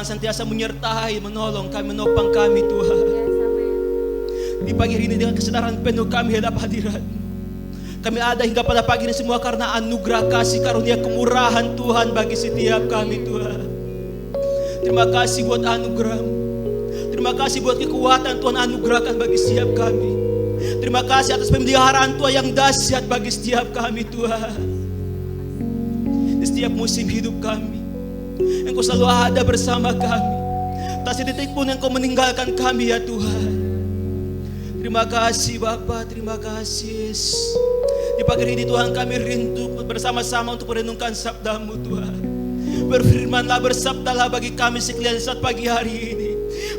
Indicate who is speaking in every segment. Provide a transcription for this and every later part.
Speaker 1: Senantiasa menyertai, menolong kami, menopang kami Tuhan. Di pagi hari ini dengan kesadaran penuh kami hadap hadirat. Kami ada hingga pada pagi ini semua karena anugerah kasih karunia kemurahan Tuhan bagi setiap kami Tuhan. Terima kasih buat anugerah. Terima kasih buat kekuatan Tuhan anugerahkan bagi setiap kami. Terima kasih atas pemeliharaan Tuhan yang dahsyat bagi setiap kami Tuhan. Di setiap musim hidup kami Engkau selalu ada bersama kami. Tak sedetik pun Engkau meninggalkan kami ya Tuhan. Terima kasih Bapa, terima kasih Yesus. Di pagi ini Tuhan kami rindu bersama-sama untuk merenungkan sabda-Mu Tuhan. Berfirmanlah, bersabdalah bagi kami sekalian saat pagi hari ini.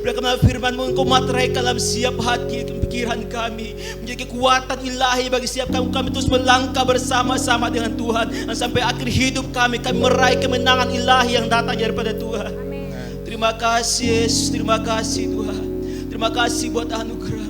Speaker 1: Berkenan firman-Mu Engkau materaikan dalam siap hati pikiran kami, menjadi kekuatan ilahi bagi setiap kami terus melangkah bersama-sama dengan Tuhan dan sampai akhir hidup kami meraih kemenangan ilahi yang datang daripada Tuhan. Amin. Terima kasih Yesus, terima kasih Tuhan. Terima kasih buat anugerah.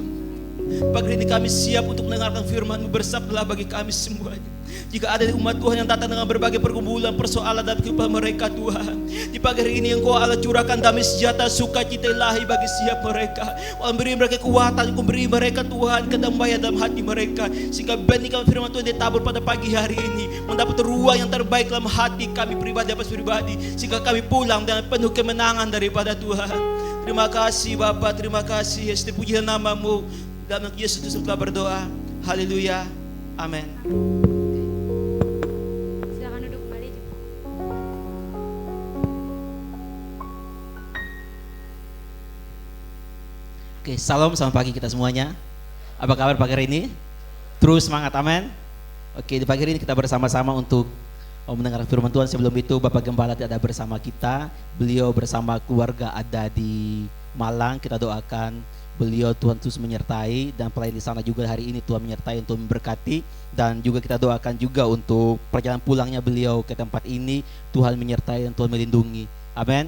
Speaker 1: Pagi ini kami siap untuk mendengarkan firman-Mu. Bersabdalah bagi kami semuanya. Jika ada umat Tuhan yang datang dengan berbagai pergumulan, persoalan dalam kehidupan mereka Tuhan, di pagi hari ini Engkau Allah curahkan damai sejahtera, sukacita ilahi bagi setiap mereka. Beri mereka kekuatan, Engkau beri mereka Tuhan kedamaian dalam hati mereka, sehingga benihkan firman Tuhan ditabur pada pagi hari ini mendapat ruang yang terbaik dalam hati kami pribadi atas pribadi, sehingga kami pulang dengan penuh kemenangan daripada Tuhan. Terima kasih Bapa, terima kasih Yesus, dipujilah nama-Mu. Dalam nama Yesus telah berdoa. Haleluya. Amin. Oke, salam selamat pagi kita semuanya. Apa kabar pagi hari ini? Terus semangat, amin. Oke, di pagi hari ini kita bersama-sama untuk mendengar firman Tuhan. Sebelum itu Bapak Gembala ada bersama kita. Beliau bersama keluarga ada di Malang. Kita doakan beliau Tuhan terus menyertai, dan pelayan di sana juga hari ini Tuhan menyertai untuk memberkati, dan juga kita doakan juga untuk perjalanan pulangnya beliau ke tempat ini Tuhan menyertai dan Tuhan melindungi. Amin.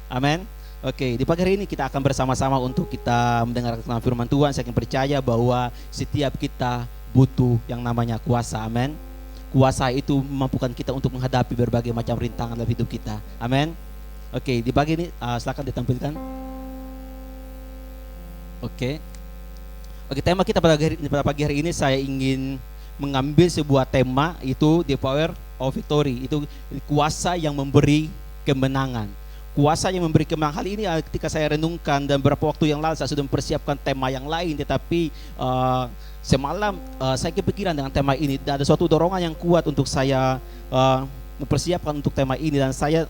Speaker 1: Amin. Oke, di pagi hari ini kita akan bersama-sama untuk kita mendengarkan firman Tuhan. Saya percaya bahwa setiap kita butuh yang namanya kuasa. Amin. Kuasa itu memampukan kita untuk menghadapi berbagai macam rintangan dalam hidup kita. Amin. Oke, di pagi ini silakan ditampilkan. Oke, tema kita pada pagi hari ini saya ingin mengambil sebuah tema, itu the power of victory. Itu kuasa yang memberi kemenangan. Kuasa yang memberi kemenangan. Hal ini ketika saya renungkan dan beberapa waktu yang lalu saya sudah mempersiapkan tema yang lain, tetapi semalam saya kepikiran dengan tema ini. Dan ada suatu dorongan yang kuat untuk saya mempersiapkan untuk tema ini, dan saya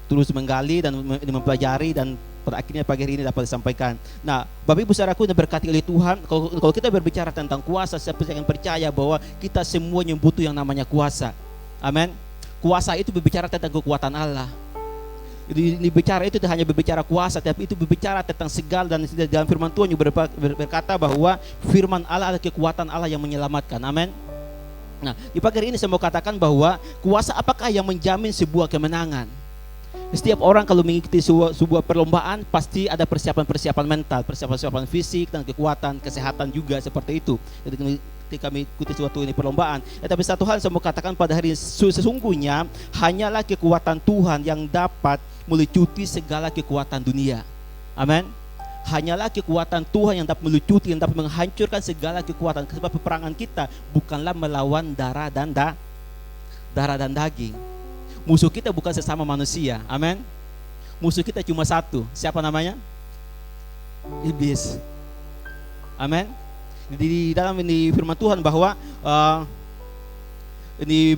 Speaker 1: terus menggali dan mempelajari, dan pada akhirnya pagi hari ini dapat disampaikan. Nah, Bapak Ibu saudaraku yang berkati oleh Tuhan, kalau kita berbicara tentang kuasa, saya akan percaya bahwa kita semuanya butuh yang namanya kuasa. Amin. Kuasa itu berbicara tentang kekuatan Allah. Bicara itu tidak hanya berbicara kuasa, tapi itu berbicara tentang segala, dan dalam firman Tuhan juga berkata bahwa firman Allah adalah kekuatan Allah yang menyelamatkan. Amin. Nah, di pagi hari ini saya mau katakan bahwa kuasa apakah yang menjamin sebuah kemenangan? Setiap orang kalau mengikuti sebuah perlombaan pasti ada persiapan-persiapan mental, persiapan-persiapan fisik, dan kekuatan, kesehatan juga seperti itu. Jadi ketika mengikuti suatu ini perlombaan, tapi satu hal saya mau katakan pada hari ini, sesungguhnya hanyalah kekuatan Tuhan yang dapat melucuti segala kekuatan dunia. Amin. Hanyalah kekuatan Tuhan yang dapat melucuti, yang dapat menghancurkan segala kekuatan. Sebab peperangan kita bukanlah melawan darah dan daging. Musuh kita bukan sesama manusia. Amin. Musuh kita cuma satu. Siapa namanya? Iblis. Amin. Di dalam ini firman Tuhan bahwa ini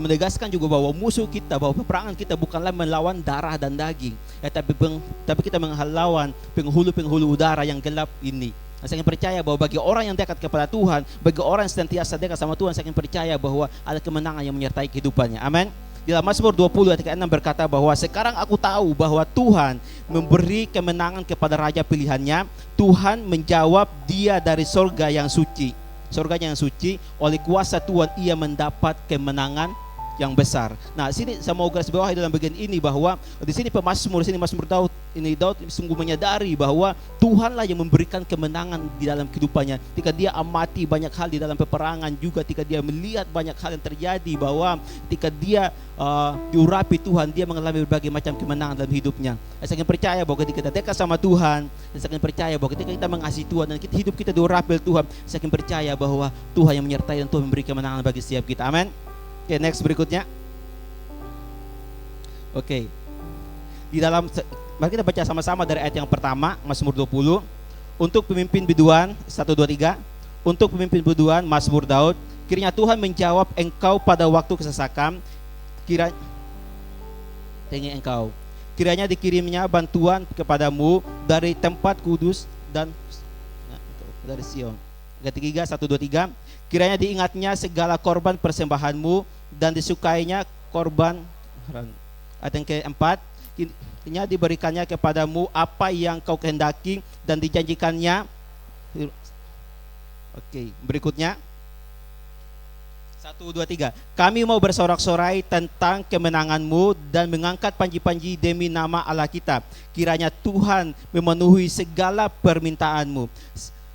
Speaker 1: menegaskan juga bahwa musuh kita, bahwa peperangan kita bukanlah melawan darah dan daging, ya, tapi kita melawan penghulu-penghulu udara yang gelap ini. Nah, saya ingin percaya bahwa bagi orang yang dekat kepada Tuhan, bagi orang yang senantiasa dekat sama Tuhan, saya ingin percaya bahwa ada kemenangan yang menyertai kehidupannya. Amin. Di dalam Mazmur 20 ayat 6 berkata bahwa sekarang aku tahu bahwa Tuhan memberi kemenangan kepada raja pilihannya. Tuhan menjawab dia dari surga yang suci. Surganya yang suci, oleh kuasa Tuhan ia mendapat kemenangan yang besar. Nah, sini saya mau garis bawahi dalam bagian ini bahwa di sini pemazmur, sini Mazmur Daud, ini Daud sungguh menyadari bahwa Tuhanlah yang memberikan kemenangan di dalam kehidupannya. Ketika dia amati banyak hal di dalam peperangan, juga ketika dia melihat banyak hal yang terjadi, bahwa ketika dia diurapi Tuhan, dia mengalami berbagai macam kemenangan dalam hidupnya. Saya ingin percaya bahwa ketika kita dekat sama Tuhan, saya ingin percaya bahwa ketika kita mengasihi Tuhan dan hidup kita diurapi oleh Tuhan, saya ingin percaya bahwa Tuhan yang menyertai dan Tuhan memberi kemenangan bagi setiap kita. Amin. Oke, next berikutnya. Oke. Di dalam, mari kita baca sama-sama dari ayat yang pertama, Mazmur 20. Untuk pemimpin biduan 1, 2, 3. Untuk pemimpin biduan Mazmur Daud. Kiranya Tuhan menjawab engkau pada waktu kesesakan. Kiranya dikirimnya bantuan kepadamu dari tempat kudus dan dari Sion. Ketiga, 1, 2, 3. Kiranya diingatnya segala korban persembahanmu dan disukainya korban. Ayat yang keempat, kiranya diberikannya kepadamu apa yang kau kehendaki dan dijanjikannya. Oke, berikutnya 1, 2, 3. Kami mau bersorak-sorai tentang kemenanganmu dan mengangkat panji-panji demi nama Allah kita. Kiranya Tuhan memenuhi segala permintaanmu.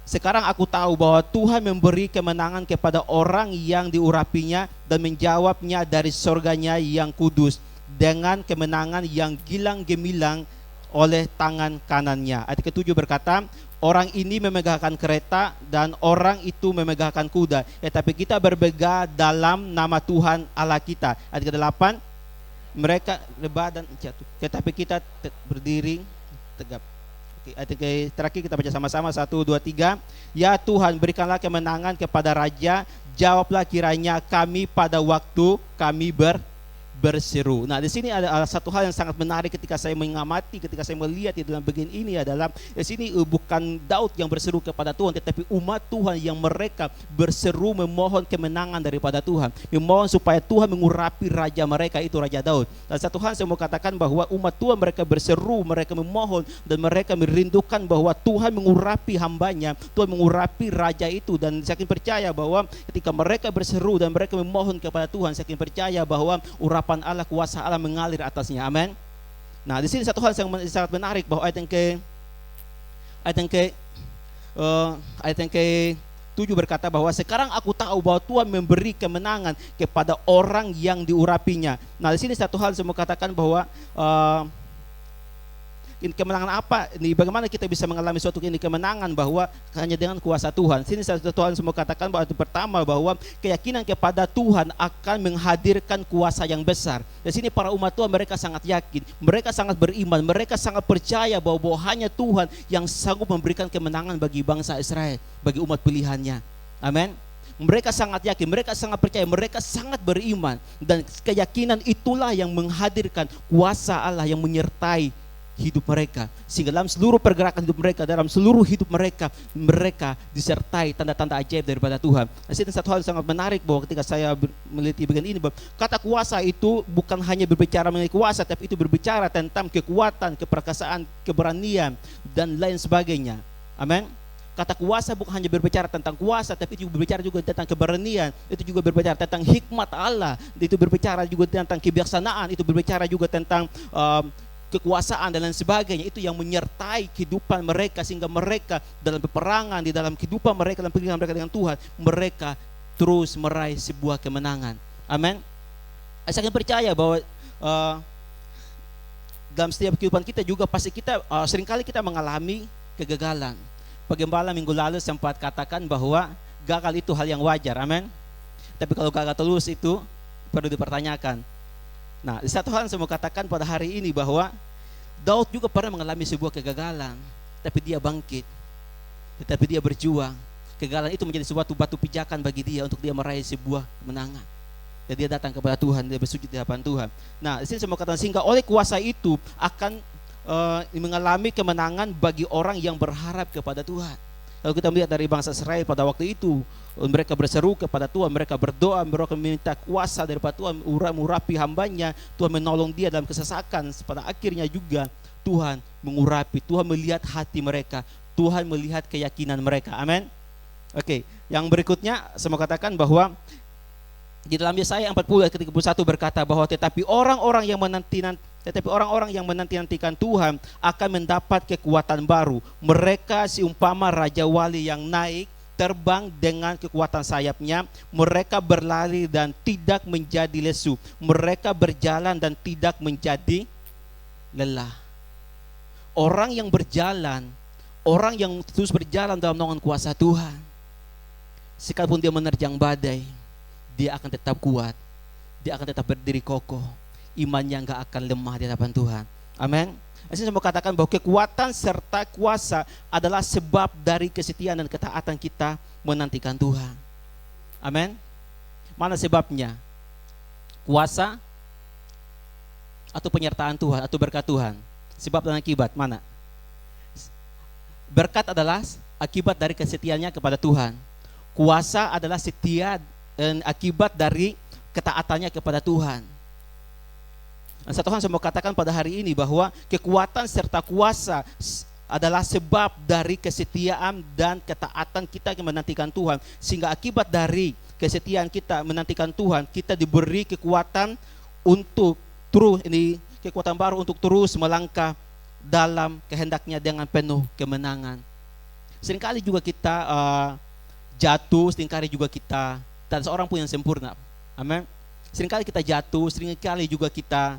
Speaker 1: Sekarang aku tahu bahwa Tuhan memberi kemenangan kepada orang yang diurapinya dan menjawabnya dari surganya yang kudus dengan kemenangan yang gilang gemilang oleh tangan kanannya. Ayat ke-7 berkata, orang ini memegahkan kereta dan orang itu memegahkan kuda, tetapi kita bermegah dalam nama Tuhan Allah kita. Ayat ke-8, mereka rebah dan jatuh, tetapi kita berdiri tegap. Ayat terakhir kita baca sama-sama 1, 2, 3. Ya Tuhan, berikanlah kemenangan kepada raja, jawablah kiranya kami pada waktu kami berseru. Nah, di sini ada satu hal yang sangat menarik ketika saya mengamati, ketika saya melihat di dalam bagian ini adalah di sini bukan Daud yang berseru kepada Tuhan, tetapi umat Tuhan yang mereka berseru memohon kemenangan daripada Tuhan, memohon supaya Tuhan mengurapi raja mereka, itu Raja Daud. Dan satu hal saya mau katakan bahwa umat Tuhan mereka berseru, mereka memohon dan mereka merindukan bahwa Tuhan mengurapi hambanya, Tuhan mengurapi raja itu. Dan saya percaya bahwa ketika mereka berseru dan mereka memohon kepada Tuhan, saya percaya bahwa urapan Allah, kuasa Allah mengalir atasnya. Amin. Nah, di sini satu hal yang sangat menarik bahwa ayat yang ke-7 berkata bahwa sekarang aku tahu bahwa Tuhan memberi kemenangan kepada orang yang diurapinya. Nah, di sini satu hal saya mau katakan bahwa kemenangan apa? Ini bagaimana kita bisa mengalami suatu kemenangan bahwa hanya dengan kuasa Tuhan. Sini satu Tuhan semua katakan bahwa itu pertama bahwa keyakinan kepada Tuhan akan menghadirkan kuasa yang besar. Di sini para umat Tuhan mereka sangat yakin, mereka sangat beriman, mereka sangat percaya bahwa hanya Tuhan yang sanggup memberikan kemenangan bagi bangsa Israel, bagi umat pilihannya. Amin. Mereka sangat yakin, mereka sangat percaya, mereka sangat beriman, dan keyakinan itulah yang menghadirkan kuasa Allah yang menyertai hidup mereka, sehingga dalam seluruh pergerakan hidup mereka, dalam seluruh hidup mereka, mereka disertai tanda-tanda ajaib daripada Tuhan. Nah, satu hal sangat menarik bahwa ketika saya meliti bagian ini, kata kuasa itu bukan hanya berbicara mengenai kuasa, tapi itu berbicara tentang kekuatan, keperkasaan, keberanian, dan lain sebagainya. Amin. Kata kuasa bukan hanya berbicara tentang kuasa, tapi juga berbicara juga tentang keberanian, itu juga berbicara tentang hikmat Allah, itu berbicara juga tentang kebijaksanaan, itu berbicara juga tentang kekuasaan dan lain sebagainya. Itu yang menyertai kehidupan mereka, sehingga mereka dalam peperangan, di dalam kehidupan mereka, dalam pilihan mereka dengan Tuhan, mereka terus meraih sebuah kemenangan. Amin. Saya akan percaya bahwa dalam setiap kehidupan kita juga pasti kita seringkali kita mengalami kegagalan. Pagembala minggu lalu sempat katakan bahwa gagal itu hal yang wajar. Amin. Tapi kalau gagal terus itu perlu dipertanyakan. Nah, satu hal yang saya mau katakan pada hari ini bahwa Daud juga pernah mengalami sebuah kegagalan, tapi dia bangkit, tetapi dia berjuang. Kegagalan itu menjadi suatu batu pijakan bagi dia untuk dia meraih sebuah kemenangan. Dan dia datang kepada Tuhan, dia bersujud di hadapan Tuhan. Nah, di sini saya mau katakan, sehingga oleh kuasa itu akan mengalami kemenangan bagi orang yang berharap kepada Tuhan. Kalau kita melihat dari bangsa Israel pada waktu itu, mereka berseru kepada Tuhan, mereka berdoa, mereka meminta kuasa daripada Tuhan, mengurapi hambanya, Tuhan menolong dia dalam kesesakan. Pada akhirnya juga Tuhan mengurapi, Tuhan melihat hati mereka, Tuhan melihat keyakinan mereka. Amin. Oke, yang berikutnya saya mau katakan bahwa di dalam Yesaya 40 ayat 31 berkata bahwa tetapi orang-orang yang menanti-nantikan Tuhan akan mendapat kekuatan baru. Mereka seumpama raja wali yang naik terbang dengan kekuatan sayapnya. Mereka berlari dan tidak menjadi lesu. Mereka berjalan dan tidak menjadi lelah. Orang yang berjalan, orang yang terus berjalan dalam naungan kuasa Tuhan, sekalipun dia menerjang badai, dia akan tetap kuat, dia akan tetap berdiri kokoh, imannya nggak akan lemah di hadapan Tuhan. Amin. Saya mau katakan bahwa kekuatan serta kuasa adalah sebab dari kesetiaan dan ketaatan kita menantikan Tuhan. Amin. Mana sebabnya? Kuasa atau penyertaan Tuhan atau berkat Tuhan? Sebab dan akibat mana? Berkat adalah akibat dari kesetiaannya kepada Tuhan. Kuasa adalah setia dan akibat dari ketaatannya kepada Tuhan. Dan satu hal saya mau katakan pada hari ini bahwa kekuatan serta kuasa adalah sebab dari kesetiaan dan ketaatan kita yang menantikan Tuhan. Sehingga akibat dari kesetiaan kita menantikan Tuhan, kita diberi kekuatan untuk kekuatan baru untuk terus melangkah dalam kehendaknya dengan penuh kemenangan. Seringkali juga kita jatuh, seringkali juga kita tak ada seorang pun yang sempurna. Amin. Seringkali kita jatuh, seringkali juga kita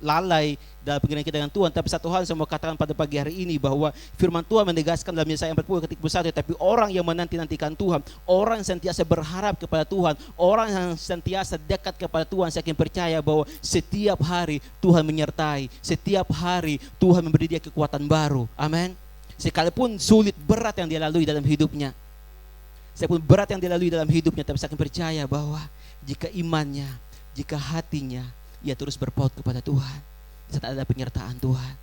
Speaker 1: lalai dalam pengiringan kita dengan Tuhan. Tapi satu hal saya mau katakan pada pagi hari ini bahwa firman Tuhan menegaskan dalam Yesaya 40 ketika 1, tapi orang yang menanti-nantikan Tuhan, orang yang senantiasa berharap kepada Tuhan, orang yang senantiasa dekat kepada Tuhan, saya yakin percaya bahwa setiap hari Tuhan menyertai, setiap hari Tuhan memberi dia kekuatan baru. Amin. Sekalipun sulit, berat yang dia lalui dalam hidupnya, sekalipun berat yang dia lalui dalam hidupnya, tapi saya akan percaya bahwa jika imannya, jika hatinya, ia terus berpaut kepada Tuhan, di sana ada penyertaan Tuhan,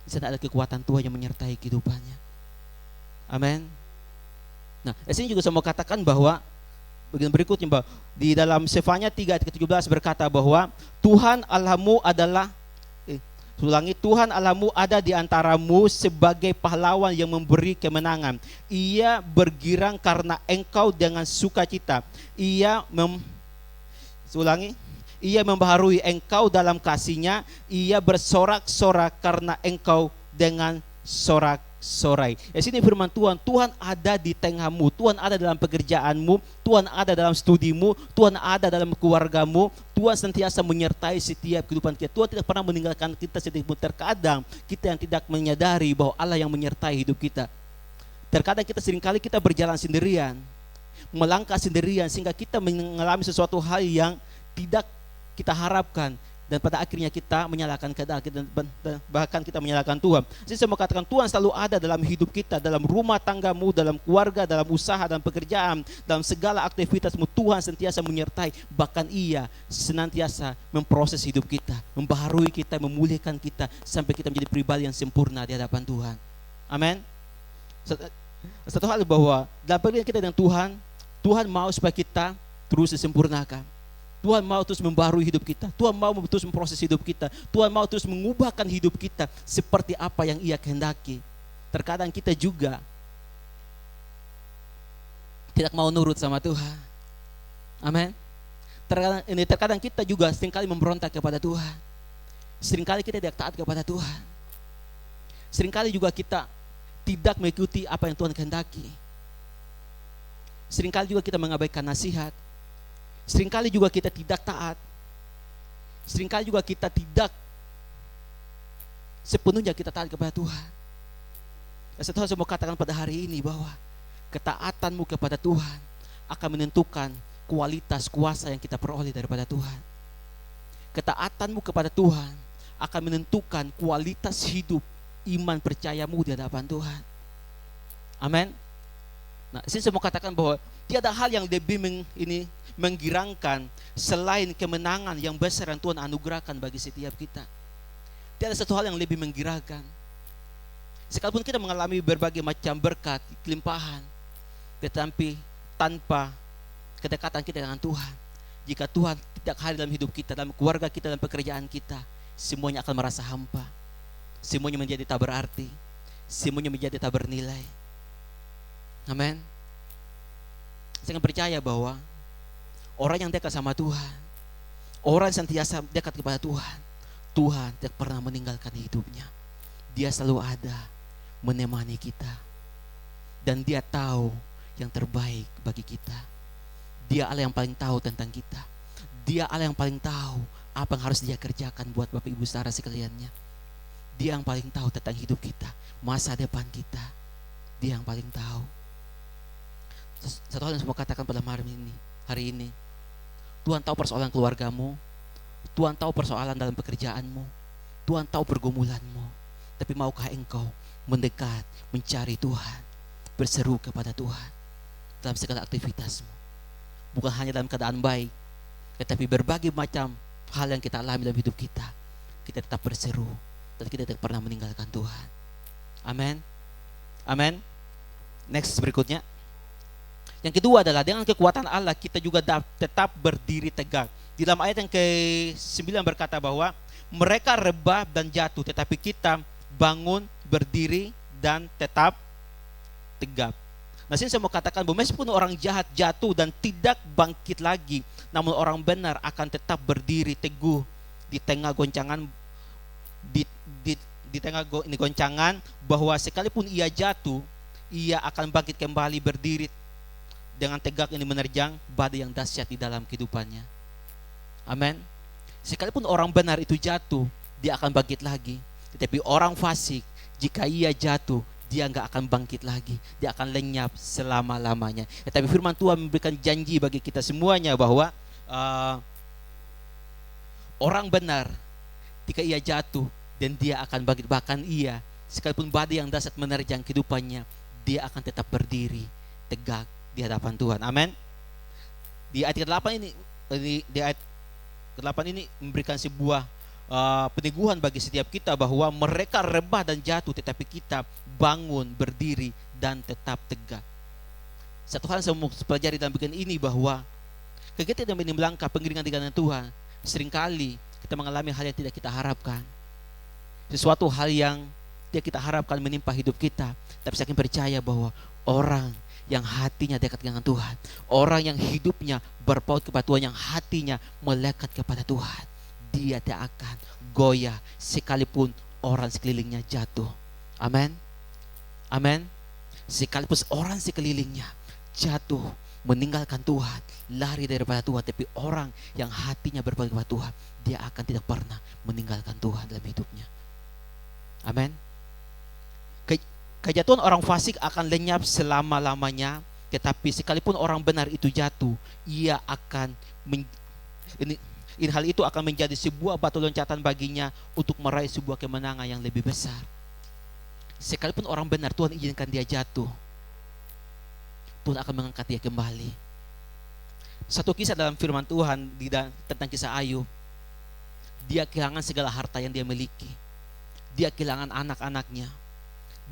Speaker 1: di sana ada kekuatan Tuhan yang menyertai kehidupannya. Amin. Nah, di sini juga saya mau katakan bahwa bagian berikutnya bahwa di dalam Sefanya 3 ayat ke-17 berkata bahwa Tuhan Allahmu adalah Tuhan Allahmu ada di antaramu sebagai pahlawan yang memberi kemenangan. Ia bergirang karena engkau dengan sukacita. Ia membaharui engkau dalam kasih-Nya. Ia bersorak-sorak karena engkau dengan sorak-sorai. Di sini firman Tuhan, Tuhan ada di tengahmu, Tuhan ada dalam pekerjaanmu, Tuhan ada dalam studimu, Tuhan ada dalam keluargamu, Tuhan senantiasa menyertai setiap kehidupan kita. Tuhan tidak pernah meninggalkan kita sedikitpun. Terkadang kita yang tidak menyadari bahwa Allah yang menyertai hidup kita. Terkadang kita seringkali kita berjalan sendirian, melangkah sendirian, sehingga kita mengalami sesuatu hal yang tidak kita harapkan, dan pada akhirnya kita menyalahkan keadaan kita, dan bahkan kita menyalahkan Tuhan. Jadi saya mau katakan Tuhan selalu ada dalam hidup kita, dalam rumah tanggamu, dalam keluarga, dalam usaha, dalam pekerjaan, dalam segala aktivitasmu. Tuhan senantiasa menyertai, bahkan Ia senantiasa memproses hidup kita, membaharui kita, memulihkan kita sampai kita menjadi pribadi yang sempurna di hadapan Tuhan. Amin. Satu hal bahwa dalam perjalanan kita dengan Tuhan, Tuhan mau supaya kita terus disempurnakan. Tuhan mau terus membaharui hidup kita. Tuhan mau terus memproses hidup kita. Tuhan mau terus mengubahkan hidup kita seperti apa yang Ia kehendaki. Terkadang kita juga tidak mau nurut sama Tuhan. Amin. Terkadang kita juga seringkali memberontak kepada Tuhan. Seringkali kita tidak taat kepada Tuhan. Seringkali juga kita tidak mengikuti apa yang Tuhan kehendaki. Seringkali juga kita mengabaikan nasihat. Seringkali juga kita tidak taat. Seringkali juga kita tidak sepenuhnya kita taat kepada Tuhan. Dan satu hal saya mau katakan pada hari ini bahwa ketaatanmu kepada Tuhan akan menentukan kualitas kuasa yang kita peroleh daripada Tuhan. Ketaatanmu kepada Tuhan akan menentukan kualitas hidup, iman percayamu di hadapan Tuhan. Amin. Nah, saya mau katakan bahwa tiada hal yang lebih menggirangkan selain kemenangan yang besar yang Tuhan anugerahkan bagi setiap kita. Tiada satu hal yang lebih menggirakan. Sekalipun kita mengalami berbagai macam berkat, kelimpahan, tetapi tanpa kedekatan kita dengan Tuhan, jika Tuhan tidak hadir dalam hidup kita, dalam keluarga kita, dalam pekerjaan kita, semuanya akan merasa hampa. Semuanya menjadi tak berarti. Semuanya menjadi tak bernilai. Amin. Saya percaya bahwa orang yang dekat sama Tuhan, orang yang sentiasa dekat kepada Tuhan, Tuhan tidak pernah meninggalkan hidupnya. Dia selalu ada menemani kita. Dan dia tahu yang terbaik bagi kita. Dia Allah yang paling tahu tentang kita. Dia Allah yang paling tahu apa yang harus dia kerjakan buat Bapak Ibu saudara sekaliannya. Dia yang paling tahu tentang hidup kita, masa depan kita. Dia yang paling tahu. Satu hal yang saya mau katakan pada hari ini, Tuhan tahu persoalan keluargamu, Tuhan tahu persoalan dalam pekerjaanmu, Tuhan tahu pergumulanmu. Tapi maukah engkau mendekat, mencari Tuhan, berseru kepada Tuhan dalam segala aktivitasmu? Bukan hanya dalam keadaan baik, tetapi berbagai macam hal yang kita alami dalam hidup kita, kita tetap berseru dan kita tidak pernah meninggalkan Tuhan. Amin. Amin. Next berikutnya. Yang kedua adalah dengan kekuatan Allah kita juga tetap berdiri tegak. Di dalam ayat yang ke-9 berkata bahwa mereka rebah dan jatuh, tetapi kita bangun, berdiri dan tetap tegap. Nah, saya mau katakan bahwa meskipun orang jahat jatuh dan tidak bangkit lagi, namun orang benar akan tetap berdiri teguh di tengah goncangan, di tengah goncangan, bahwa sekalipun ia jatuh, ia akan bangkit kembali berdiri dengan tegak ini menerjang badai yang dahsyat di dalam kehidupannya. Amin. Sekalipun orang benar itu jatuh, dia akan bangkit lagi. Tetapi orang fasik, jika ia jatuh, dia nggak akan bangkit lagi. Dia akan lenyap selama-lamanya. Tetapi firman Tuhan memberikan janji bagi kita semuanya bahwa orang benar, jika ia jatuh dan dia akan bangkit. Bahkan ia, sekalipun badai yang dahsyat menerjang kehidupannya, dia akan tetap berdiri tegak di hadapan Tuhan. Amin. Di ayat ke-8 ini, di ayat ke-8 ini memberikan sebuah peneguhan bagi setiap kita bahwa mereka rebah dan jatuh, tetapi kita bangun, berdiri dan tetap tegak. Satu hal yang saya mau pelajari dalam bagian ini bahwa ketika kita melangkah pengiringan dengan Tuhan, seringkali kita mengalami hal yang tidak kita harapkan. Sesuatu hal yang tidak kita harapkan menimpa hidup kita. Tapi saya percaya bahwa orang yang hatinya dekat dengan Tuhan, orang yang hidupnya berpaut kepada Tuhan, yang hatinya melekat kepada Tuhan, dia tidak akan goyah sekalipun orang sekelilingnya jatuh. Amin. Amin. Sekalipun orang sekelilingnya jatuh, meninggalkan Tuhan, lari daripada Tuhan, tapi orang yang hatinya berpaut kepada Tuhan, dia akan tidak pernah meninggalkan Tuhan dalam hidupnya. Amin. Kejatuhan orang fasik akan lenyap selama-lamanya, tetapi sekalipun orang benar itu jatuh, ia akan hal itu akan menjadi sebuah batu loncatan baginya untuk meraih sebuah kemenangan yang lebih besar. Sekalipun orang benar Tuhan izinkan dia jatuh, Tuhan akan mengangkat dia kembali. Satu kisah dalam firman Tuhan tentang kisah Ayub. Dia kehilangan segala harta yang dia miliki. Dia kehilangan anak-anaknya.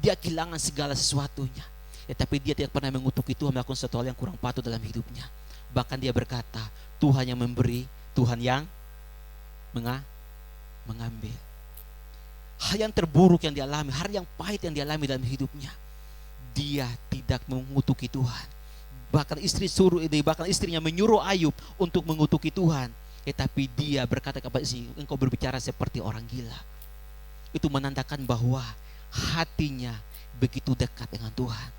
Speaker 1: Dia kehilangan segala sesuatunya. Tapi dia tidak pernah mengutuki Tuhan melakukan sesuatu hal yang kurang patut dalam hidupnya. Bahkan dia berkata, Tuhan yang memberi, Tuhan yang mengambil. Hal yang terburuk yang dialami, hal yang pahit yang dialami dalam hidupnya, dia tidak mengutuki Tuhan. Bahkan istrinya menyuruh Ayub untuk mengutuki Tuhan. Tetapi dia berkata kepada engkau berbicara seperti orang gila. Itu menandakan bahwa hatinya begitu dekat dengan Tuhan,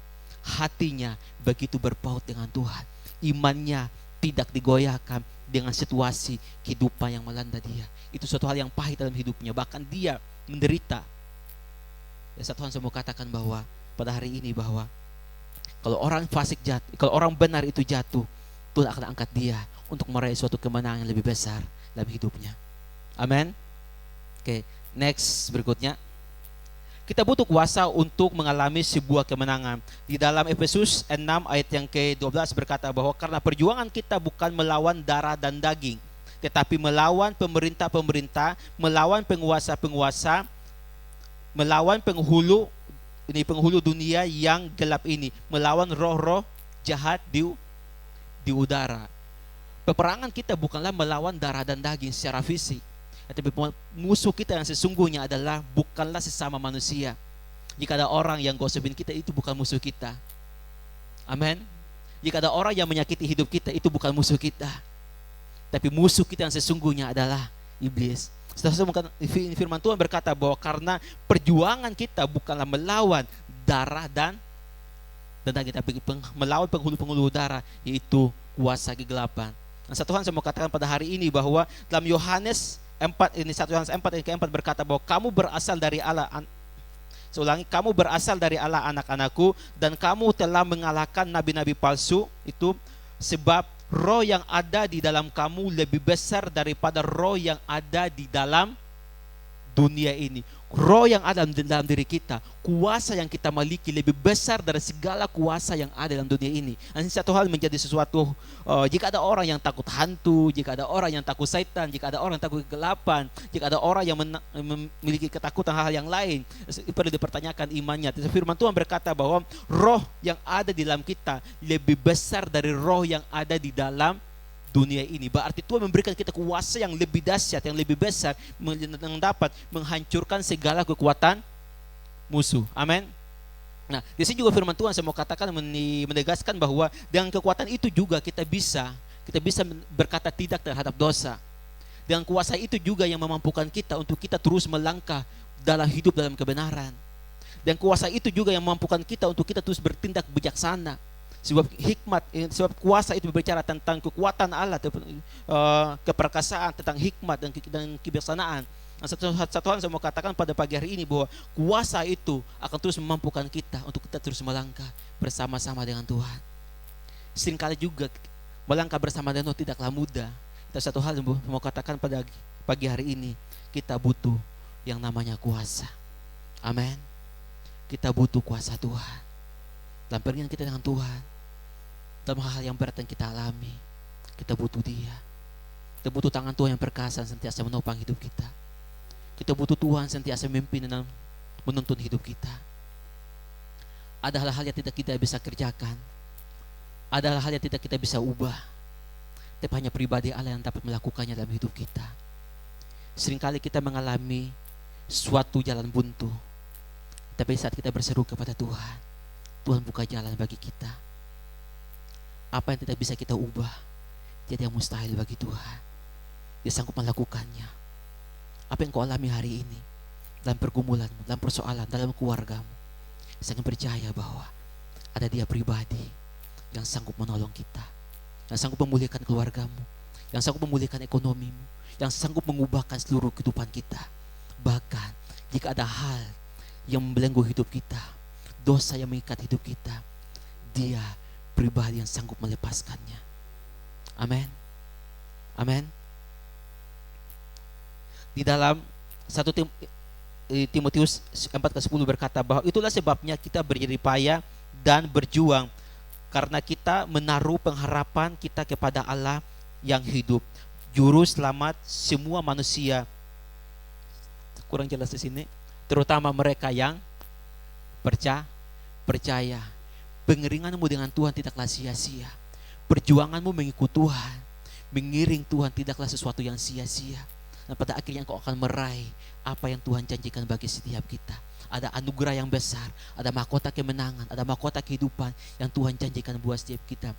Speaker 1: hatinya begitu berpaut dengan Tuhan, imannya tidak digoyahkan dengan situasi kehidupan yang melanda dia. Itu suatu hal yang pahit dalam hidupnya, bahkan dia menderita. Dan satu hal saya mau katakan bahwa pada hari ini bahwa kalau orang fasik jatuh, kalau orang benar itu jatuh, Tuhan akan angkat dia untuk meraih suatu kemenangan yang lebih besar dalam hidupnya. Amin. Oke, next berikutnya. Kita butuh kuasa untuk mengalami sebuah kemenangan. Di dalam Efesus 6 ayat yang ke-12 berkata bahwa karena perjuangan kita bukan melawan darah dan daging, tetapi melawan pemerintah-pemerintah, melawan penguasa-penguasa, melawan penghulu dunia yang gelap ini, melawan roh-roh jahat di udara. Peperangan kita bukanlah melawan darah dan daging secara fisik, tetapi musuh kita yang sesungguhnya adalah bukanlah sesama manusia. Jika ada orang yang gosipin kita, itu bukan musuh kita. Amin. Jika ada orang yang menyakiti hidup kita, itu bukan musuh kita. Tapi musuh kita yang sesungguhnya adalah iblis. Setelah firman Tuhan berkata bahwa karena perjuangan kita bukanlah melawan darah dan daging, tapi melawan penghulu-penghulu udara, yaitu kuasa kegelapan. Nah, satu hal saya mau katakan pada hari ini bahwa dalam Yohanes 4 ini 1 Yohanes 4 ayat ke-4 berkata bahwa kamu berasal dari Allah. Kamu berasal dari Allah anak-anakku, dan kamu telah mengalahkan nabi-nabi palsu itu, sebab roh yang ada di dalam kamu lebih besar daripada roh yang ada di dalam dunia ini. Roh yang ada dalam diri kita, kuasa yang kita miliki lebih besar dari segala kuasa yang ada dalam dunia ini. Dan satu hal menjadi sesuatu, jika ada orang yang takut hantu, jika ada orang yang takut setan, jika ada orang yang takut kegelapan, jika ada orang yang memiliki ketakutan hal-hal yang lain, perlu dipertanyakan imannya. Firman Tuhan berkata bahwa roh yang ada di dalam kita lebih besar dari roh yang ada di dalam dunia ini. Berarti Tuhan memberikan kita kuasa yang lebih dahsyat, yang lebih besar, yang dapat menghancurkan segala kekuatan musuh. Amin. Nah, di sini juga firman Tuhan saya mau katakan menegaskan bahwa dengan kekuatan itu juga kita bisa berkata tidak terhadap dosa. Dengan kuasa itu juga yang memampukan kita untuk kita terus melangkah dalam hidup dalam kebenaran. Dan kuasa itu juga yang memampukan kita untuk kita terus bertindak bijaksana. Sebab kuasa itu berbicara tentang kekuatan Allah, keperkasaan, tentang hikmat dan kebijaksanaan. Satu hal saya mau katakan pada pagi hari ini bahwa kuasa itu akan terus memampukan kita untuk kita terus melangkah bersama-sama dengan Tuhan. Seringkali juga melangkah bersama dengan Tuhan tidaklah mudah. Dan satu hal yang mau katakan pada pagi hari ini, kita butuh yang namanya kuasa. Amin. Kita butuh kuasa Tuhan dalam perjalanan kita dengan Tuhan. Dalam hal yang berat yang kita alami, kita butuh Dia. Kita butuh tangan Tuhan yang perkasa sentiasa menopang hidup kita. Kita butuh Tuhan sentiasa memimpin dan menuntun hidup kita. Ada hal-hal yang tidak kita bisa kerjakan, ada hal-hal yang tidak kita bisa ubah, tapi hanya pribadi Allah yang dapat melakukannya dalam hidup kita. Seringkali kita mengalami suatu jalan buntu, tapi saat kita berseru kepada Tuhan, Tuhan buka jalan bagi kita. Apa yang tidak bisa kita ubah, tiada yang mustahil bagi Tuhan. Dia sanggup melakukannya. Apa yang kau alami hari ini, dalam pergumulanmu, dalam persoalan, dalam keluargamu, sangat percaya bahwa ada Dia pribadi yang sanggup menolong kita, yang sanggup memulihkan keluargamu, yang sanggup memulihkan ekonomimu, yang sanggup mengubahkan seluruh kehidupan kita. Bahkan jika ada hal yang membelenggu hidup kita, dosa yang mengikat hidup kita, Dia pribadi yang sanggup melepaskannya. Amin. Amin. Di dalam 1 Timotius 4:10 berkata bahwa itulah sebabnya kita berjerih payah dan berjuang, karena kita menaruh pengharapan kita kepada Allah yang hidup, juru selamat semua manusia. Kurang jelas di sini, terutama mereka yang percaya. Pengeringanmu dengan Tuhan tidaklah sia-sia. Perjuanganmu mengikut Tuhan, mengiring Tuhan tidaklah sesuatu yang sia-sia. Dan pada akhirnya engkau akan meraih apa yang Tuhan janjikan bagi setiap kita. Ada anugerah yang besar, ada mahkota kemenangan, ada mahkota kehidupan yang Tuhan janjikan buat setiap kita.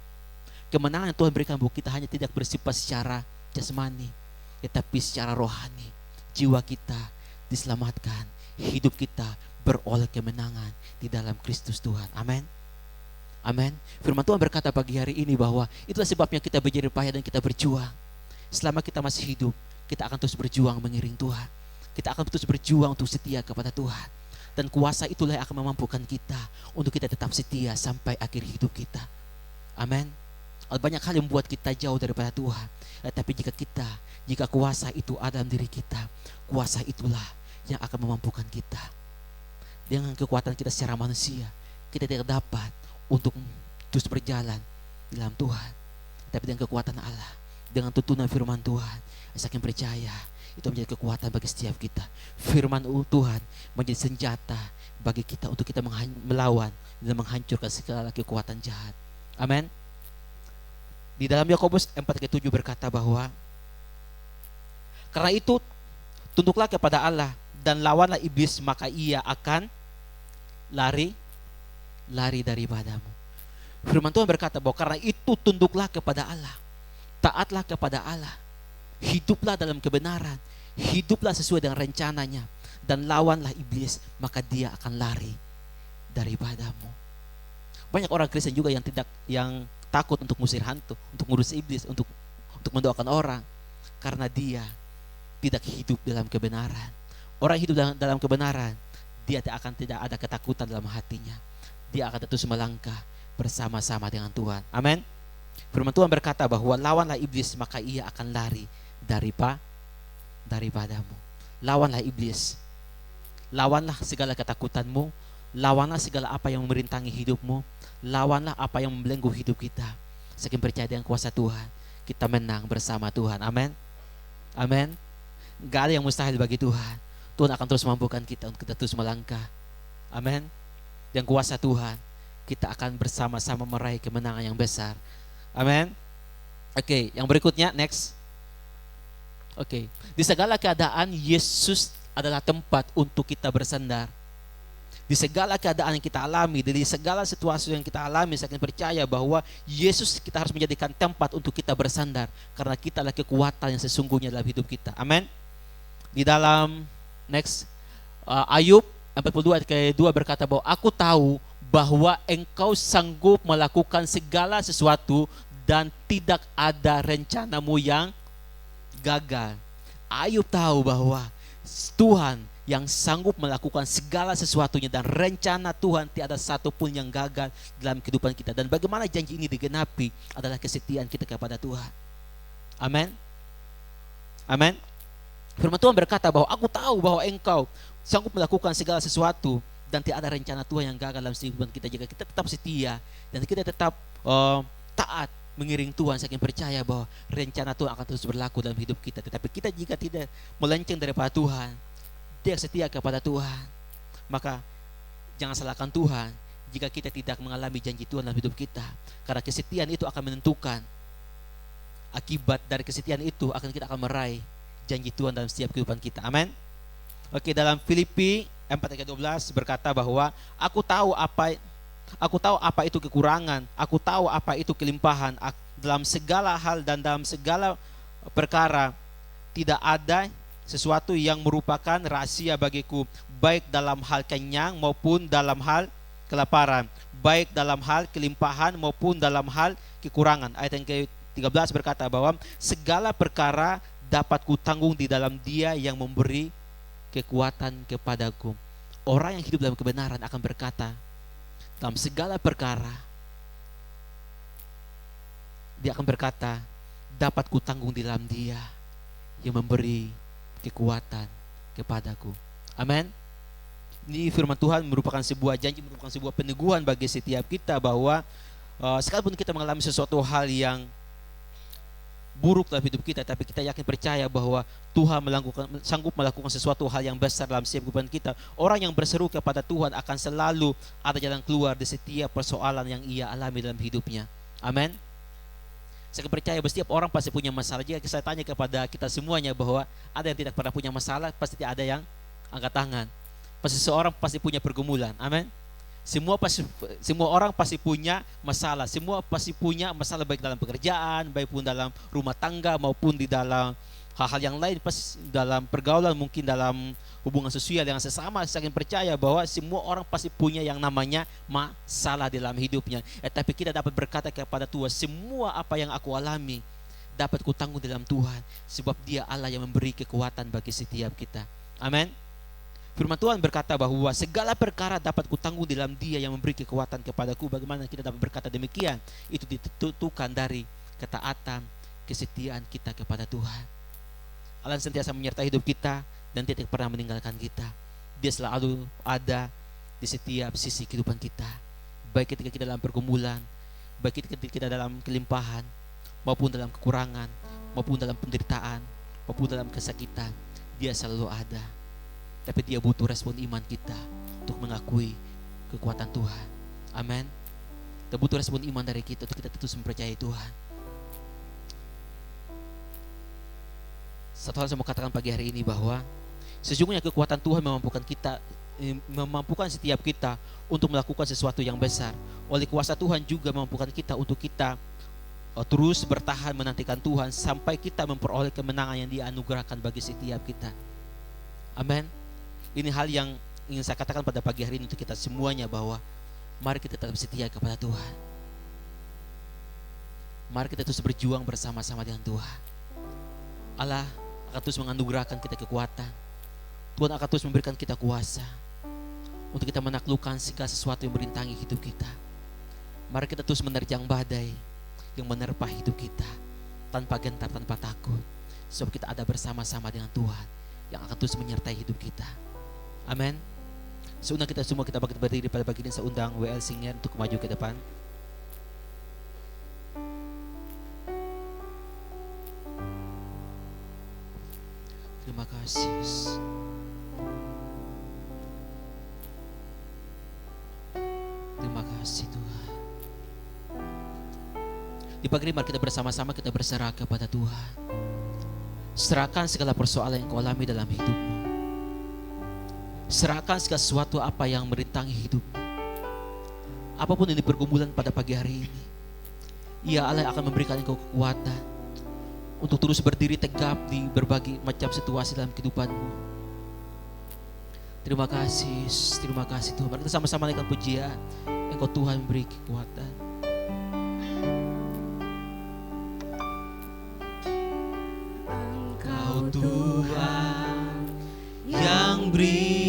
Speaker 1: Kemenangan yang Tuhan berikan buat kita hanya tidak bersifat secara jasmani, tetapi secara rohani. Jiwa kita diselamatkan, hidup kita beroleh kemenangan di dalam Kristus Tuhan. Amin. Amin. Firman Tuhan berkata pagi hari ini bahwa itulah sebabnya kita berjerih payah dan kita berjuang. Selama kita masih hidup, kita akan terus berjuang mengiring Tuhan. Kita akan terus berjuang untuk setia kepada Tuhan. Dan kuasa itulah yang akan memampukan kita untuk kita tetap setia sampai akhir hidup kita. Amin. Banyak hal yang membuat kita jauh daripada Tuhan. Tapi jika kuasa itu ada dalam diri kita, kuasa itulah yang akan memampukan kita. Dengan kekuatan kita secara manusia, kita tidak dapat untuk terus berjalan di dalam Tuhan. Tapi dengan kekuatan Allah, dengan tuntunan firman Tuhan, saking percaya, itu menjadi kekuatan bagi setiap kita. Firman Tuhan menjadi senjata bagi kita untuk kita melawan dan menghancurkan segala kekuatan jahat. Amin. Di dalam Yakobus 4:7 berkata bahwa karena itu tunduklah kepada Allah dan lawanlah iblis, maka ia akan lari daripadamu. Firman Tuhan berkata bahwa karena itu tunduklah kepada Allah, taatlah kepada Allah, hiduplah dalam kebenaran, hiduplah sesuai dengan rencananya, dan lawanlah iblis, maka dia akan lari daripadamu. Banyak orang Kristen juga yang takut untuk mengusir hantu, untuk ngurus iblis, untuk mendoakan orang, karena dia tidak hidup dalam kebenaran. Orang hidup dalam kebenaran, dia tidak ada ketakutan dalam hatinya. Dia akan terus melangkah bersama-sama dengan Tuhan. Amin. Firman Tuhan berkata bahwa lawanlah iblis, maka ia akan lari daripadamu. Lawanlah iblis. Lawanlah segala ketakutanmu. Lawanlah segala apa yang merintangi hidupmu. Lawanlah apa yang membelenggu hidup kita. Saking percaya dengan kuasa Tuhan, kita menang bersama Tuhan. Amin. Amin. Gak ada yang mustahil bagi Tuhan. Tuhan akan terus mampukan kita untuk kita terus melangkah. Amin. Dengan kuasa Tuhan, kita akan bersama-sama meraih kemenangan yang besar. Amin. Oke, yang berikutnya, next. Oke, di segala keadaan Yesus adalah tempat untuk kita bersandar. Di segala keadaan yang kita alami, dari segala situasi yang kita alami, saya akan percaya bahwa Yesus kita harus menjadikan tempat untuk kita bersandar, karena kita adalah kekuatan yang sesungguhnya dalam hidup kita. Amin. Di dalam next Ayub 42 ayat ke-2 berkata bahwa aku tahu bahwa engkau sanggup melakukan segala sesuatu dan tidak ada rencanamu yang gagal. Ayub tahu bahwa Tuhan yang sanggup melakukan segala sesuatunya, dan rencana Tuhan tiada satu pun yang gagal dalam kehidupan kita. Dan bagaimana janji ini digenapi adalah kesetiaan kita kepada Tuhan. Amin. Amin. Firman Tuhan berkata bahwa aku tahu bahwa engkau sanggup melakukan segala sesuatu dan tidak ada rencana Tuhan yang gagal dalam kehidupan kita. Jika kita tetap setia dan kita tetap taat mengiring Tuhan, saya percaya bahwa rencana Tuhan akan terus berlaku dalam hidup kita. Tetapi kita jika tidak melenceng daripada Tuhan, tidak setia kepada Tuhan, maka jangan salahkan Tuhan jika kita tidak mengalami janji Tuhan dalam hidup kita. Karena kesetiaan itu akan menentukan, akibat dari kesetiaan itu kita akan meraih janji Tuhan dalam setiap kehidupan kita. Amin. Oke, dalam Filipi 4:12 berkata bahwa aku tahu apa itu kekurangan, aku tahu apa itu kelimpahan. Dalam segala hal dan dalam segala perkara tidak ada sesuatu yang merupakan rahasia bagiku, baik dalam hal kenyang maupun dalam hal kelaparan, baik dalam hal kelimpahan maupun dalam hal kekurangan. Ayat yang ke-13 berkata bahwa segala perkara dapat kutanggung di dalam Dia yang memberi kekuatan kepadaku. Orang yang hidup dalam kebenaran akan berkata, dalam segala perkara dia akan berkata, dapat kutanggung di dalam Dia yang memberi kekuatan kepadaku. Amin. Ini firman Tuhan merupakan sebuah janji, merupakan sebuah peneguhan bagi setiap kita bahwa sekalipun kita mengalami sesuatu hal yang buruk dalam hidup kita, tapi kita yakin percaya bahwa Tuhan sanggup melakukan sesuatu hal yang besar dalam setiap kehidupan kita. Orang yang berseru kepada Tuhan akan selalu ada jalan keluar di setiap persoalan yang ia alami dalam hidupnya. Amin. Saya percaya bahwa setiap orang pasti punya masalah. Jika saya tanya kepada kita semuanya bahwa ada yang tidak pernah punya masalah, pasti tidak ada yang angkat tangan. Pasti seorang pasti punya pergumulan. Amin. Semua orang pasti punya masalah. Semua pasti punya masalah, baik dalam pekerjaan, baik pun dalam rumah tangga, maupun di dalam hal-hal yang lain, pasti dalam pergaulan, mungkin dalam hubungan sosial yang sesama. Saya percaya bahwa semua orang pasti punya yang namanya masalah dalam hidupnya. Tapi kita dapat berkata kepada Tuhan, semua apa yang aku alami dapat kutanggung dalam Tuhan, sebab Dia Allah yang memberi kekuatan bagi setiap kita. Amin. Firman Tuhan berkata bahwa segala perkara dapat kutanggung dalam Dia yang memberi kekuatan kepadaku. Bagaimana kita dapat berkata demikian? Itu ditentukan dari ketaatan, kesetiaan kita kepada Tuhan. Allah sentiasa menyertai hidup kita dan tidak pernah meninggalkan kita. Dia selalu ada di setiap sisi kehidupan kita, baik ketika kita dalam pergumulan, baik ketika kita dalam kelimpahan, maupun dalam kekurangan, maupun dalam penderitaan, maupun dalam kesakitan. Dia selalu ada. Tapi dia butuh respon iman kita untuk mengakui kekuatan Tuhan. Amin. Kita butuh respon iman dari kita untuk kita terus mempercayai Tuhan. Satu hal saya mau katakan pagi hari ini, bahwa sesungguhnya kekuatan Tuhan memampukan setiap kita untuk melakukan sesuatu yang besar. Oleh kuasa Tuhan juga memampukan kita untuk kita terus bertahan menantikan Tuhan sampai kita memperoleh kemenangan yang Dia anugerahkan bagi setiap kita. Amin. Ini hal yang ingin saya katakan pada pagi hari ini untuk kita semuanya, bahwa mari kita tetap setia kepada Tuhan. Mari kita terus berjuang bersama-sama dengan Tuhan. Allah akan terus menganugerahkan kita kekuatan. Tuhan akan terus memberikan kita kuasa untuk kita menaklukkan segala sesuatu yang merintangi hidup kita. Mari kita terus menerjang badai yang menerpa hidup kita tanpa gentar, tanpa takut, sebab kita ada bersama-sama dengan Tuhan yang akan terus menyertai hidup kita. Amin. Seundang kita semua, kita berdiri pada pagi ini. Saya undang WL Singer untuk maju ke depan. Terima kasih. Terima kasih Tuhan. Di pagi ini mari kita bersama-sama kita berserah kepada Tuhan. Serahkan segala persoalan yang kau alami dalam hidupmu. Serahkan segala sesuatu apa yang merintangi hidupmu. Apapun ini pergumulan pada pagi hari ini, Ya Allah akan memberikan engkau kekuatan untuk terus berdiri tegap di berbagai macam situasi dalam kehidupanmu. Terima kasih Tuhan. Mari kita sama-sama naikkan pujian. Engkau Tuhan memberi kekuatan. Engkau Tuhan yang beri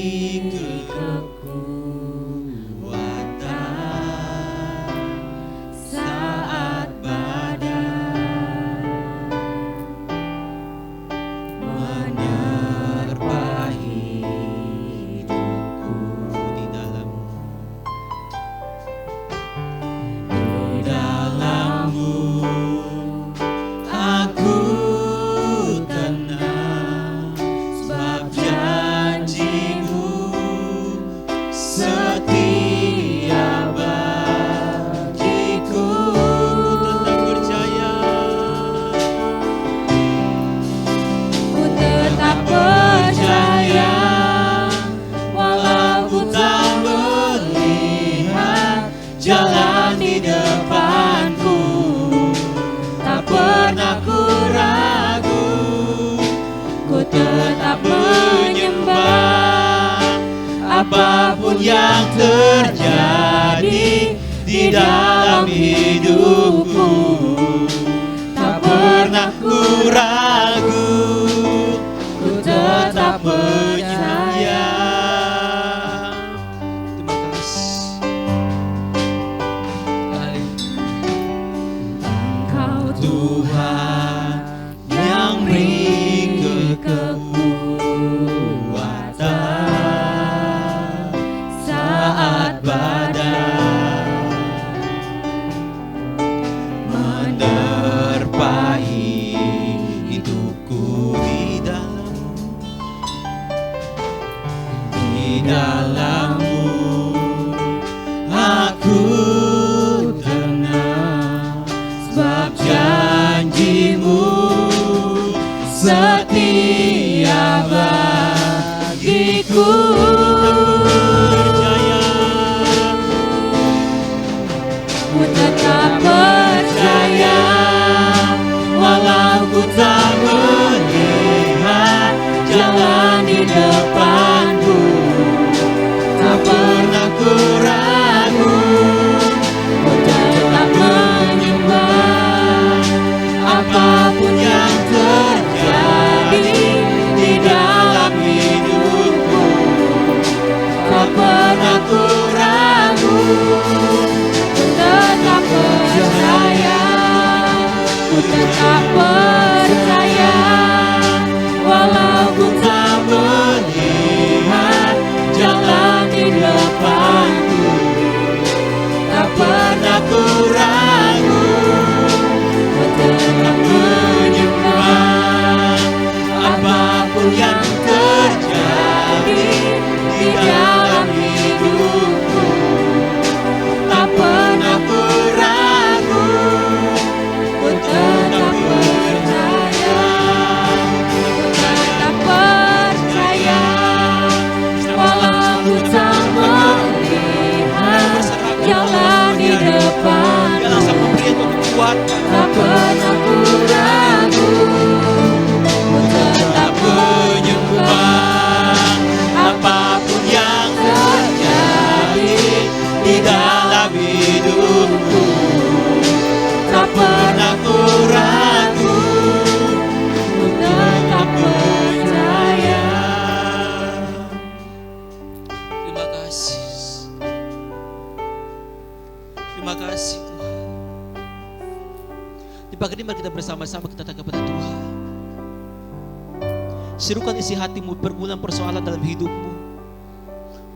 Speaker 1: apapun yang terjadi di dalam hidupku, tak pernah ku ragu, ku tetap percaya. Terima kasih. Engkau Tuhan yang beri kekuatan saat badai menerpai hidupku. Di dalammu aku tenang, sebab janjimu setia bagiku. Ku tetap percaya, walau ku tak melihat jalan di depanku, tak pernah ku ragu, ku tetap menyembah. Apapun yang terjadi di dalam hidupku, tak pernah ku ragu, ku tetap percaya, ku tetap percaya, walau ku tak melihat kekuatan.
Speaker 2: Tak pernah ku ragu, ku tetap menyembah. Apapun yang terjadi di dalam hidupku, tak pernah ku ragu, ku tetap percaya.
Speaker 1: Terima kasih. Terima kasih Tuhan. Di pagi ini mari kita bersama-sama kita datang kepada Tuhan. Serukan isi hatimu, pergumulan persoalan dalam hidupmu,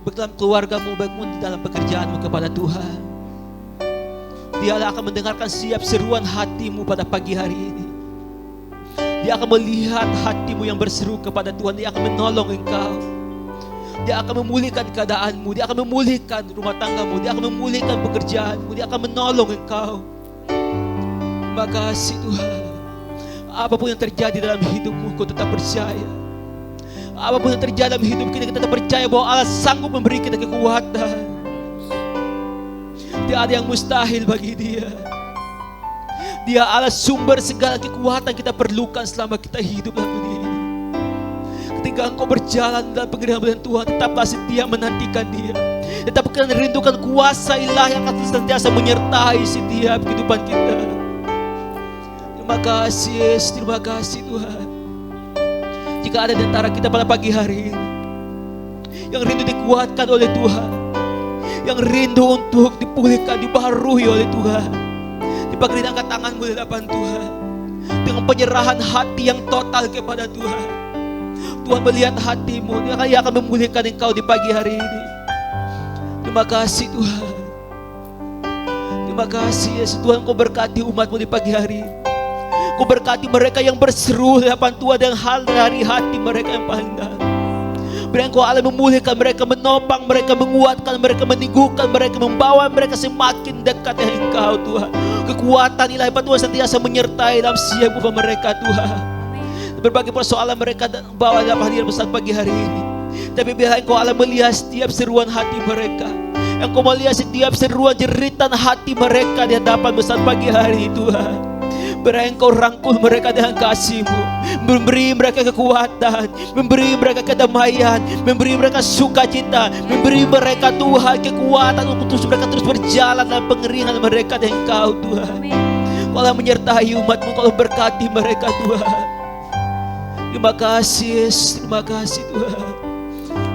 Speaker 1: baik dalam keluargamu, baik di dalam pekerjaanmu kepada Tuhan. Dia akan mendengarkan setiap seruan hatimu pada pagi hari ini. Dia akan melihat hatimu yang berseru kepada Tuhan. Dia akan menolong engkau. Dia akan memulihkan keadaanmu. Dia akan memulihkan rumah tanggamu. Dia akan memulihkan pekerjaanmu. Dia akan menolong engkau. Terima kasih Tuhan. Apapun yang terjadi dalam hidupmu, kau tetap percaya. Apapun yang terjadi dalam hidup kita tetap percaya bahwa Allah sanggup memberi kita kekuatan. Tidak ada yang mustahil bagi Dia. Dia Allah sumber segala kekuatan kita perlukan selama kita hidup dalam dunia ini. Ketika engkau berjalan dalam penggenapan Tuhan, tetaplah setia menantikan Dia. Tetaplah rindukan kuasa ilahi yang akan senantiasa menyertai setiap kehidupan kita. Terima kasih Yesus, terima kasih Tuhan. Jika ada di antara kita pada pagi hari ini yang rindu dikuatkan oleh Tuhan, yang rindu untuk dipulihkan, dibaharui oleh Tuhan, di pagi ini angkat tanganmu di hadapan Tuhan dengan penyerahan hati yang total kepada Tuhan. Tuhan melihat hatimu, Dia akan memulihkan engkau di pagi hari ini. Terima kasih Tuhan. Terima kasih Yesus. Tuhan, Kau berkati umatmu di pagi hari ini. Kau berkati mereka yang berseru di hadapan Tuhan dengan hal dari hati mereka yang paling dalam. Beri Engkau Allah memulihkan mereka, menopang mereka, menguatkan mereka, meneguhkan mereka, membawa mereka semakin dekat dengan Engkau Tuhan. Kekuatan ilahi Tuhan sentiasa menyertai dalam setiap upah mereka Tuhan. Berbagai persoalan mereka bawa dalam hadirat saat pagi hari ini. Tapi biarlah Engkau Allah melihat setiap seruan hati mereka. Engkau melihat setiap seruan jeritan hati mereka di hadapan saat pagi hari Tuhan. Beri Engkau rangkul mereka dengan kasih-Mu, memberi mereka kekuatan, memberi mereka kedamaian, memberi mereka sukacita, memberi mereka Tuhan kekuatan untuk mereka terus berjalan dalam pengeringan mereka dengan Engkau Tuhan. Kau menyertai umat-Mu, Kau berkati mereka Tuhan. Terima kasih Yesus, terima kasih Tuhan.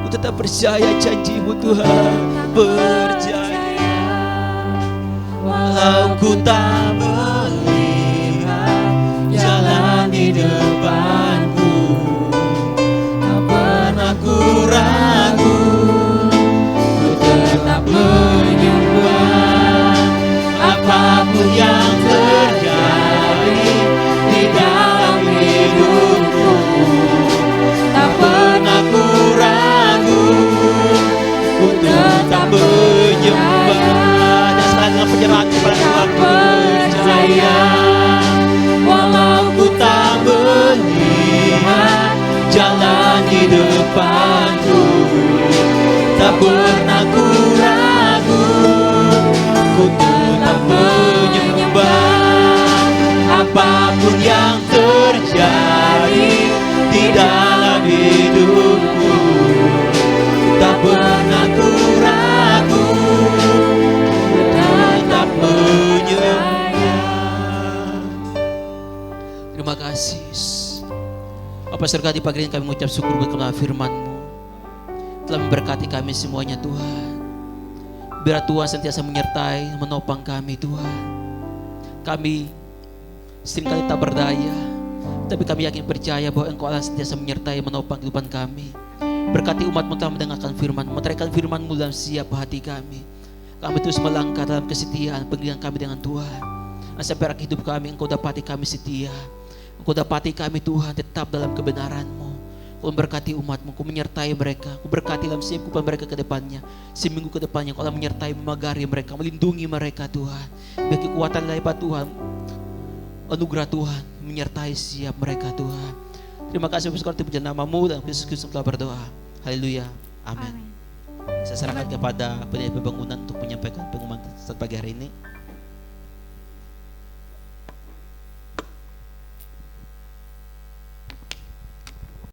Speaker 1: Ku tetap percaya janji-Mu Tuhan, percaya walau ku tak jalan di depanku, tak pernah ku ragu, ku tetap menyembah. Apapun yang terjadi di dalam hidupku, tak pernah ku ragu, ku tetap menyembah. Dan selain dengan penyerahan kepada Tuhan, percaya walau ku tak melihat jalan di depanku, tak pernah ku ragu, ku tetap menyembah. Apapun yang terjadi di dalam hidupku, tak pernah ku ragu, ku tetap menyembah. Terima kasih Bapak surga, di pagi ini kami mengucap syukur karena firman-Mu telah memberkati kami semuanya Tuhan. Biar Tuhan sentiasa menyertai, menopang kami Tuhan. Kami seringkali tak berdaya, tapi kami yakin percaya bahwa Engkau Allah sentiasa menyertai, menopang kehidupan kami. Berkati umat-Mu telah mendengarkan firman-Mu, meteraikan firman-Mu dalam setiap hati kami. Kami terus melangkah dalam kesetiaan penggiringan kami dengan Tuhan. Dan sampai akhir hidup kami Engkau dapati kami setia, Engkau dapati kami Tuhan tetap dalam kebenaran-Mu. Kau memberkati umat-Mu, Kau menyertai mereka, Kau berkati dalam setiap kehidupan mereka ke depannya. Seminggu ke depannya Kau menyertai, memagari mereka, melindungi mereka Tuhan. Biar kekuatan daripada Tuhan, anugerah Tuhan menyertai setiap mereka Tuhan. Terima kasih Bapak di pujian nama-Mu dan Yesus Kristus telah berdoa. Haleluya. Amin. Saya serahkan kepada penyanyi pembangunan untuk menyampaikan pengumuman saat pagi hari ini.